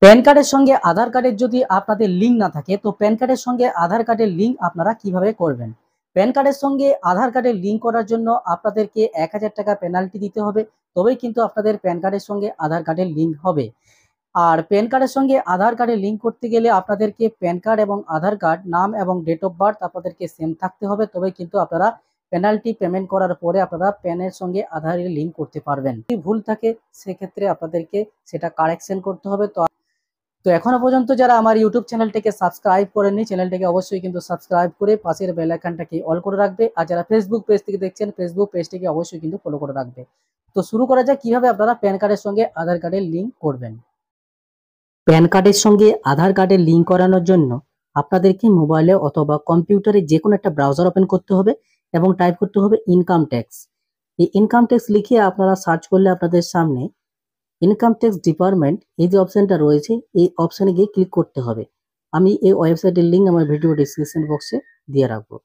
Pan কার্ডের সঙ্গে আধার কার্ডের যদি আপনাদের লিঙ্ক না থাকে, তো প্যান কার্ডের সঙ্গে আধার কার্ডের লিঙ্ক আপনারা কিভাবে করবেন? প্যান কার্ডের সঙ্গে আধার কার্ডের লিঙ্ক করার জন্য আপনাদেরকে ১,০০০ টাকা পেনাল্টি দিতে হবে, তবেই কিন্তু আপনাদের প্যান কার্ডের সঙ্গে আধার কার্ডের লিঙ্ক হবে। আর প্যান কার্ডের সঙ্গে আধার কার্ডের লিঙ্ক করতে গেলে আপনাদেরকে প্যান কার্ড এবং আধার কার্ড নাম এবং ডেট অফ বার্থ আপনাদেরকে সেম থাকতে হবে, তবেই কিন্তু আপনারা পেনাল্টি পেমেন্ট করার পরে আপনারা প্যানের সঙ্গে আধারের লিঙ্ক করতে পারবেন। যদি ভুল থাকে সেক্ষেত্রে আপনাদেরকে সেটা কারেকশন করতে হবে। তো এখনো পর্যন্ত যারা আমার ইউটিউব চ্যানেলটিকে সাবস্ক্রাইব করেননি, চ্যানেলটিকে অবশ্যই কিন্তু সাবস্ক্রাইব করে পাশের বেল আইকনটাকে অল করে রাখবে। আর যারা ফেসবুক পেজ থেকে দেখছেন, ফেসবুক পেজটিকে অবশ্যই কিন্তু ফলো করে রাখবে। তো শুরু করা যাক কিভাবে আপনারা প্যান কার্ডের সঙ্গে আধার কার্ডের লিঙ্ক করবেন। প্যান কার্ডের সঙ্গে আধার কার্ডের লিঙ্ক করানোর জন্য আপনাদেরকে মোবাইলে অথবা কম্পিউটারে যে কোনো একটা ব্রাউজার ওপেন করতে হবে এবং টাইপ করতে হবে ইনকাম ট্যাক্স। এই ইনকাম ট্যাক্স লিখে আপনারা সার্চ করলে আপনাদের সামনে ইনকাম ট্যাক্স ডিপার্টমেন্ট এই যে অপশনটা রয়েছে, এই অপশনে গিয়ে ক্লিক করতে হবে। আমি এই ওয়েবসাইটের লিঙ্ক আমার ভিডিও ডেসক্রিপশন বক্সে দিয়ে রাখবো।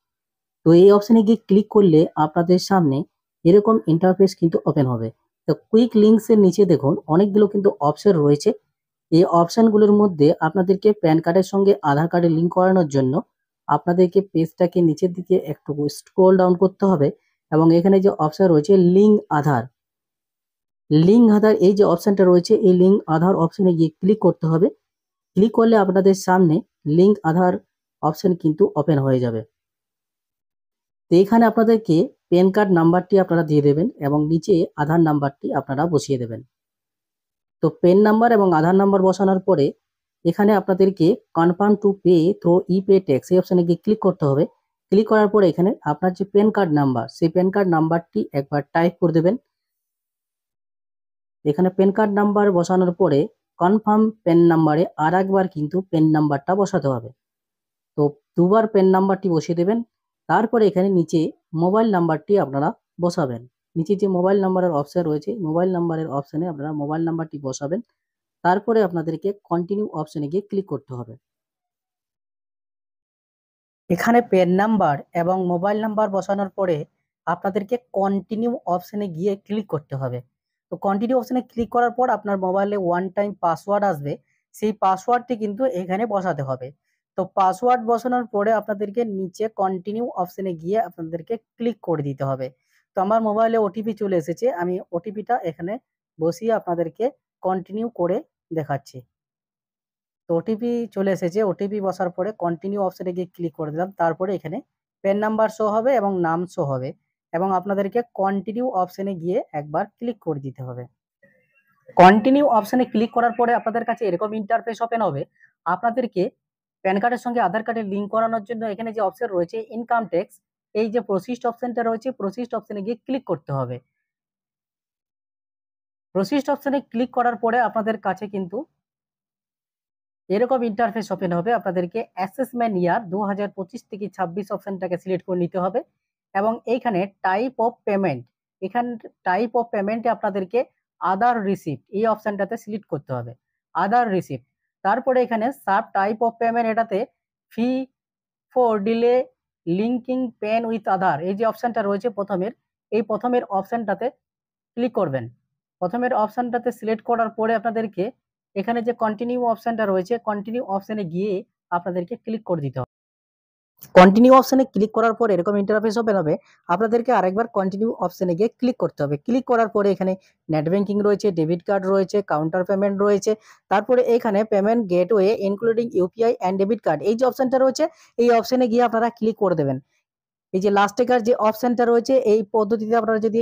তো এই অপশনে গিয়ে ক্লিক করলে আপনাদের সামনে এরকম ইন্টারফেস কিন্তু ওপেন হবে। তো কুইক লিঙ্কস এর নিচে দেখুন অনেকগুলো কিন্তু অপশন রয়েছে। এই অপশনগুলোর মধ্যে আপনাদেরকে প্যান কার্ডের সঙ্গে আধার কার্ডের লিঙ্ক করানোর জন্য আপনাদেরকে পেজটাকে নিচের দিকে একটু স্ক্রল ডাউন করতে হবে এবং এখানে যে অপশন রয়েছে লিঙ্ক আধার, লিঙ্ক আধার এই যে অপশনটা রয়েছে, এই লিঙ্ক আধার অপশনে গিয়ে ক্লিক করতে হবে। ক্লিক করলে আপনাদের সামনে লিঙ্ক আধার অপশন কিন্তু ওপেন হয়ে যাবে। তো এখানে আপনাদেরকে প্যান কার্ড নাম্বারটি আপনারা দিয়ে দেবেন এবং নিচে আধার নাম্বারটি আপনারা বসিয়ে দেবেন। তো প্যান নাম্বার এবং আধার নাম্বার বসানোর পরে এখানে আপনাদেরকে confirm to pay through ইপে tax এই অপশনে গিয়ে ক্লিক করতে হবে। ক্লিক করার পরে এখানে আপনার যে প্যান কার্ড নাম্বার, সেই প্যান কার্ড নাম্বারটি একবার টাইপ করে দেবেন। এখানে প্যান কার্ড নাম্বার বসানোর পরে কনফার্ম প্যান নাম্বারে আর একবার কিন্তু প্যান নাম্বারটা বসাতে হবে। তো দুবার প্যান নাম্বারটি বসিয়ে দেবেন। তারপরে এখানে নিচে মোবাইল নাম্বারটি আপনারা বসাবেন। নিচে যে মোবাইল নাম্বারের অপশন রয়েছে, মোবাইল নাম্বারের অপশনে আপনারা মোবাইল নাম্বারটি বসাবেন। তারপরে আপনাদেরকে কন্টিনিউ অপশনে গিয়ে ক্লিক করতে হবে। এখানে প্যান নাম্বার এবং মোবাইল নাম্বার বসানোর পরে আপনাদেরকে কন্টিনিউ অপশনে গিয়ে ক্লিক করতে হবে। তো কন্টিনিউ অপশনে ক্লিক করার পর আপনার মোবাইলে ওয়ান টাইম পাসওয়ার্ড আসবে, সেই পাসওয়ার্ডটি কিন্তু এখানে বসাতে হবে। তো পাসওয়ার্ড বসানোর পরে আপনাদেরকে নিচে কন্টিনিউ অপশনে গিয়ে আপনাদেরকে ক্লিক করে দিতে হবে। তো আমার মোবাইলে ওটিপি চলে এসেছে, আমি ওটিপিটা এখানে বসিয়ে আপনাদেরকে কন্টিনিউ করে দেখাচ্ছি। তো ওটিপি চলে এসেছে, ওটিপি বসার পরে কন্টিনিউ অপশনে গিয়ে ক্লিক করে দিলাম। তারপরে এখানে প্যান নাম্বার শো হবে এবং নাম শো হবে এবং আপনাদেরকে কন্টিনিউ অপশনে গিয়ে একবার ক্লিক করে দিতে হবে। কন্টিনিউ অপশনে ক্লিক করার পরে আপনাদের কাছে এরকম ইন্টারফেস ওপেন হবে। আপনাদেরকে প্যান কার্ডের সঙ্গে আধার কার্ডের লিঙ্ক করানোর জন্য এখানে যে অপশন রয়েছে ইনকাম ট্যাক্স, এই যে প্রসিস্ট অপশনটা রয়েছে, প্রসিস্ট অপশনে গিয়ে ক্লিক করতে হবে। প্রসিস্ট অপশনে ক্লিক করার পরে আপনাদের কাছে কিন্তু এরকম ইন্টারফেস ওপেন হবে। আপনাদেরকে অ্যাসেসমেন্ট ইয়ার 2025 থেকে 26 অপশনটাকে সিলেক্ট করে নিতে হবে এবং এইখানে টাইপ অফ পেমেন্ট, এখানে টাইপ অফ পেমেন্টে আপনাদেরকে আদার রিসিপ্ট এই অপশনটাতে সিলেক্ট করতে হবে, আদার রিসিপ্ট। তারপরে এখানে সাব টাইপ অফ পেমেন্ট, এটাতে fee for delay linking PAN with Aadhaar এই যে অপশনটা রয়েছে প্রথমের, এই প্রথমের অপশনটাতে ক্লিক করবেন। প্রথমের অপশনটাতে সিলেক্ট করার পরে আপনাদেরকে এখানে যে কন্টিনিউ অপশনটা রয়েছে, কন্টিনিউ অপশনে গিয়ে আপনাদেরকে ক্লিক করে দিতে হবে। কন্টিনিউ অপশনে ক্লিক করার পর এরকম ইন্টারফেস ওপেন হবে। আপনাদেরকে আরেকবার কন্টিনিউ অপশনে গিয়ে ক্লিক করতে হবে। ক্লিক করার পরে এখানে নেট ব্যাংকিং রয়েছে, ডেবিট কার্ড রয়েছে, কাউন্টার পেমেন্ট রয়েছে, তারপরে এখানে payment gateway including UPI and debit card এই যে অপশনটা রয়েছে, এই অপশনে গিয়ে আপনারা ক্লিক করে দেবেন। এই যে লাস্টেকার যে অপশনটা রয়েছে, এই পদ্ধতিতে আপনারা যদি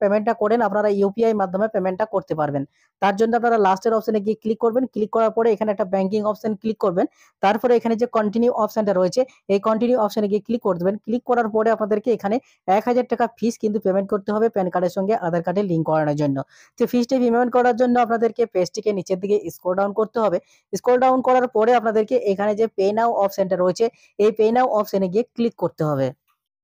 পেমেন্টটা করেন আপনারা ইউপিআই মাধ্যমে পেমেন্টটা করতে পারবেন। তার জন্য আপনারা লাস্টের অপশনে গিয়ে ক্লিক করবেন। ক্লিক করার পরে এখানে একটা ব্যাংকিং অপশন ক্লিক করবেন। তারপরে এখানে যে কন্টিনিউ অপশনটা রয়েছে, এই কন্টিনিউ অপশনে গিয়ে ক্লিক করে দেবেন। ক্লিক করার পরে আপনাদেরকে এখানে 1000 টাকা ফিস কিন্তু পেমেন্ট করতে হবে প্যান কার্ডের সঙ্গে আধার কার্ডের লিঙ্ক করানোর জন্য। তো ফিসটি পেমেন্ট করার জন্য আপনাদেরকে পেজটিকে নিচের দিকে স্ক্রল ডাউন করতে হবে। স্ক্রল ডাউন করার পরে আপনাদেরকে এখানে যে পে নাও অপশনটা রয়েছে, এই পে নাও অপশনে গিয়ে ক্লিক করতে হবে।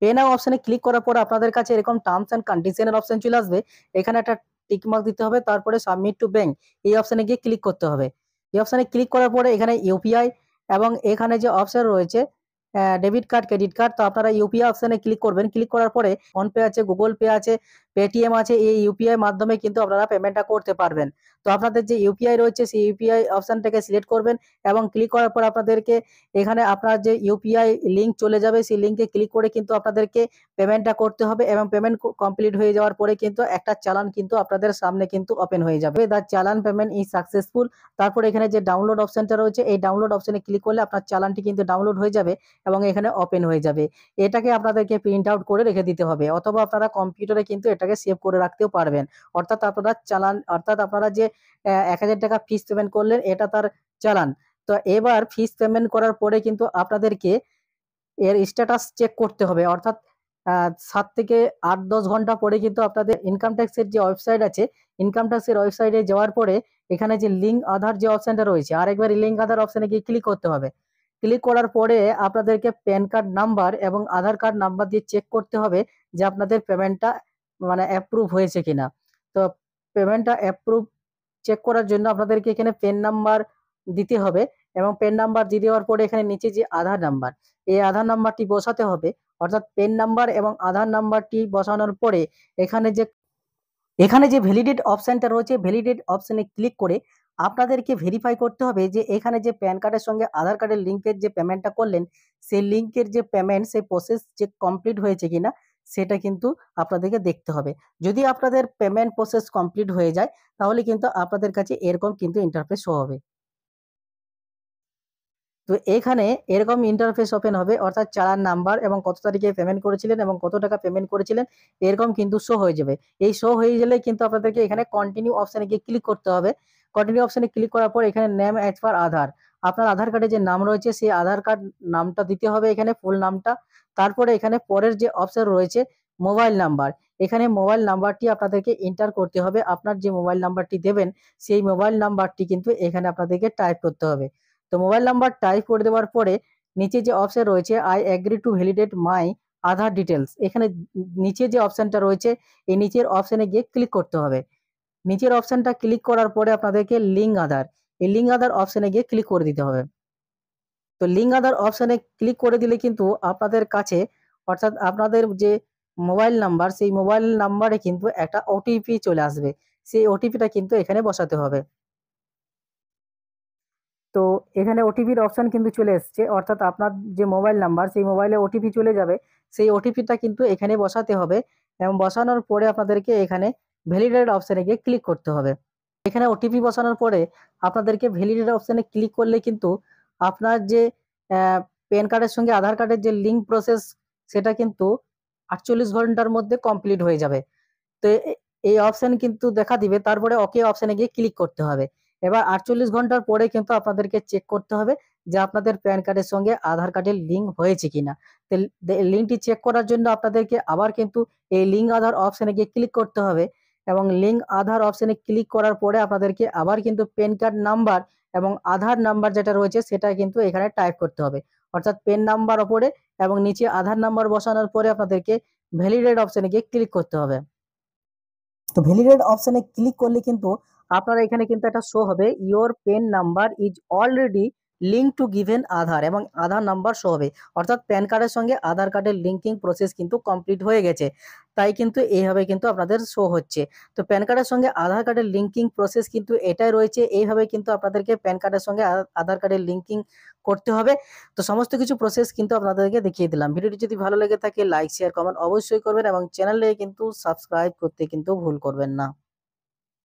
পে নাও অপশনে ক্লিক করার পর আপনাদের কাছে এরকম টার্মস এন্ড কন্ডিশনের অপশন চলে আসবে। এখানে একটা টিক মার্ক দিতে হবে, তারপরে সাবমিট টু ব্যাংক এই অপশনে গিয়ে ক্লিক করতে হবে। এই অপশনে ক্লিক করার পরে এখানে ইউপিআই এবং এখানে যে অপশন রয়েছে ডেবিট কার্ড, ক্রেডিট কার্ড, তো আপনারা ইউপিআই অপশনে ক্লিক করবেন। ক্লিক করার পরে ফোনপে আছে, গুগল পে আছে, পেটিএম আছে, এই ইউপিআই মাধ্যমে কিন্তু আপনারা পেমেন্টটা করতে পারবেন। তো আপনাদের যে ইউপিআই রয়েছে সেই ইউপিআই অপশনটাকে সিলেক্ট করবেন এবং ক্লিক করার পর আপনাদেরকে এখানে আপনার যে ইউপিআই লিঙ্ক চলে যাবে, সেই লিঙ্কে ক্লিক করে কিন্তু আপনাদেরকে পেমেন্টটা করতে হবে এবং পেমেন্ট কমপ্লিট হয়ে যাওয়ার পরে কিন্তু একটা চালান কিন্তু আপনাদের সামনে কিন্তু ওপেন হয়ে যাবে, দ্য চালান পেমেন্ট ইজ সাকসেসফুল। তারপর এখানে যে ডাউনলোড অপশনটা রয়েছে এই ডাউনলোড অপশনে ক্লিক করলে আপনার চালানটি কিন্তু ডাউনলোড হয়ে যাবে এবং এখানে ওপেন হয়ে যাবে। এটাকে আপনাদেরকে প্রিন্ট আউট করে রেখে দিতে হবে, অথবা আপনারা কম্পিউটারে কিন্তু এটাকে সেভ করে রাখতেও পারবেন। অর্থাৎ আপনারা যে 1,000 টাকা ফিস পেমেন্ট করলেন এটা তার চালান। তো এবার ফিস পেমেন্ট করার পরে কিন্তু আপনাদেরকে এর স্ট্যাটাস চেক করতে হবে, অর্থাৎ 7 থেকে 8-10 ঘন্টা পরে কিন্তু আপনাদের ইনকাম ট্যাক্সের যে ওয়েবসাইট আছে, ইনকাম ট্যাক্সের ওয়েবসাইটে যাওয়ার পরে এখানে যে লিঙ্ক আধার যে অপশনটা রয়েছে আরেকবার লিঙ্ক আধার অপশনে গিয়ে ক্লিক করতে হবে। ক্লিক করার পরে আপনাদেরকে প্যান কার্ড নাম্বার এবং আধার কার্ড নাম্বার দিয়ে চেক করতে হবে যে আপনাদের পেমেন্টটা মানে অ্যাপ্রুভ হয়েছে কিনা। তো পেমেন্টটা অ্যাপ্রুভ চেক করার জন্য আপনাদেরকে এখানে পেন নাম্বার দিতে হবে এবং পেন নাম্বার দিয়ে দেওয়ার পরে এখানে নিচে যে আধার নাম্বার, এই আধার নাম্বারটি বসাতে হবে। অর্থাৎ পেন নাম্বার এবং আধার নাম্বারটি বসানোর পরে এখানে যে ভ্যালিডেট অপশনটা রয়েছে ভ্যালিডেট অপশনে ক্লিক করে আপনাদেরকে ভেরিফাই করতে হবে যে এখানে যে প্যান কার্ডের সঙ্গে আধার কার্ডের লিঙ্কের যে পেমেন্টটা করলেন সেই লিঙ্কের যে পেমেন্ট সেই প্রসেস যে কমপ্লিট হয়েছে কিনা সেটা কিন্তু আপনাদেরকে দেখতে হবে। যদি আপনাদের পেমেন্ট প্রসেস কমপ্লিট হয়ে যায় তাহলে কিন্তু আপনাদের কাছে এরকম কিন্তু ইন্টারফেস শো হবে। তো এখানে এরকম ইন্টারফেস ওপেন হবে, অর্থাৎ চালান নাম্বার এবং কত তারিখে পেমেন্ট করেছিলেন এবং কত টাকা পেমেন্ট করেছিলেন এরকম কিন্তু শো হয়ে যাবে। এই শো হয়ে গেলে কিন্তু আপনাদেরকে এখানে কন্টিনিউ অপশনে গিয়ে ক্লিক করতে হবে। কন্টিনিউ অপশনে ক্লিক করার পর এখানে নেম অ্যাজ পার আধার, আপনার আধার কার্ডে যে নাম রয়েছে সেই আধার কার্ড নামটা দিতে হবে, এখানে ফুল নামটা। তারপরে এখানে পরের যে অপশন রয়েছে মোবাইল নাম্বার, এখানে মোবাইল নাম্বারটি আপনাদেরকে এন্টার করতে হবে। আপনার যে মোবাইল নাম্বারটি দেবেন সেই মোবাইল নাম্বারটি কিন্তু এখানে আপনাদেরকে টাইপ করতে হবে। তো মোবাইল নাম্বার টাইপ করে দেওয়ার পরে নিচে যে অপশন রয়েছে I agree to validate my Aadhaar details, এখানে নিচে যে অপশনটা রয়েছে এই নিচের অপশনে গিয়ে ক্লিক করতে হবে। নিচের অপশনটা ক্লিক করার পরে আপনাদেরকে লিঙ্ক আধার, এই লিঙ্ক আধার অপশনে গিয়ে ক্লিক করে দিতে হবে। তো লিঙ্ক আধার অপশনে ক্লিক করে দিলে কিন্তু আপনাদের কাছে, অর্থাৎ আপনাদের যে মোবাইল নাম্বার সেই মোবাইল নাম্বারে কিন্তু একটা ওটিপি চলে আসবে, সেই ওটিপিটা কিন্তু এখানে বসাতে হবে। তো এখানে ওটিপির অপশন কিন্তু চলে এসছে, অর্থাৎ আপনার যে মোবাইল নাম্বার সেই মোবাইলে ওটিপি চলে যাবে, সেই ওটিপিটা কিন্তু এখানে বসাতে হবে এবং বসানোর পরে আপনাদেরকে এখানে ভ্যালিডেট অপশনে গিয়ে ক্লিক করতে হবে। এখানে ওটিপি বসানোর পরে আপনাদেরকে ভ্যালিডেট অপশনে ক্লিক করলে কিন্তু আপনার যে প্যান কার্ডের সঙ্গে আধার কার্ডের যে লিঙ্ক প্রসেস সেটা কিন্তু 48 ঘন্টার মধ্যে কমপ্লিট হয়ে যাবে। তো এই অপশন কিন্তু দেখা দিবে, তারপরে ওকে অপশনে গিয়ে ক্লিক করতে হবে। এবার 48 ঘন্টার পরে কিন্তু আপনাদেরকে চেক করতে হবে যে আপনাদের প্যান কার্ডের সঙ্গে আধার কার্ডের লিঙ্ক হয়েছে কিনা। তো লিঙ্কটি চেক করার জন্য আপনাদেরকে আবার কিন্তু এই লিঙ্ক আধার অপশনে গিয়ে ক্লিক করতে হবে এবং লিঙ্ক আধার অপশনে ক্লিক করার পরে আপনাদেরকে আবার কিন্তু প্যান কার্ড নাম্বার এবং আধার নাম্বার যেটা রয়েছে সেটা কিন্তু এখানে টাইপ করতে হবে, অর্থাৎ পেন নাম্বার ওপরে এবং নিচে আধার নাম্বার বসানোর পরে আপনাদেরকে ভ্যালিডেট অপশনে গিয়ে ক্লিক করতে হবে। তো ভ্যালিডেট অপশনে ক্লিক করলে কিন্তু আপনারা এখানে কিন্তু একটা শো হবে your PAN number is already link to given Aadhaar এবং আধার নাম্বার শো হবে, অর্থাৎ প্যান কার্ডের সঙ্গে আধার কার্ডের লিঙ্কিং প্রসেস কিন্তু কমপ্লিট হয়ে গেছে, তাই কিন্তু এইভাবে কিন্তু আপনাদের শো হচ্ছে। তো প্যান কার্ডের সঙ্গে আধার কার্ডের লিঙ্কিং প্রসেস কিন্তু এটাই রয়েছে, এইভাবে কিন্তু আপনাদেরকে প্যান কার্ডের সঙ্গে আধার কার্ডের লিঙ্কিং করতে হবে। তো সমস্ত কিছু প্রসেস কিন্তু আপনাদেরকে দেখিয়ে দিলাম। ভিডিওটি যদি ভালো লেগে থাকে লাইক শেয়ার কমেন্ট অবশ্যই করবেন এবং চ্যানেলে কিন্তু সাবস্ক্রাইব করতে কিন্তু ভুল করবেন না।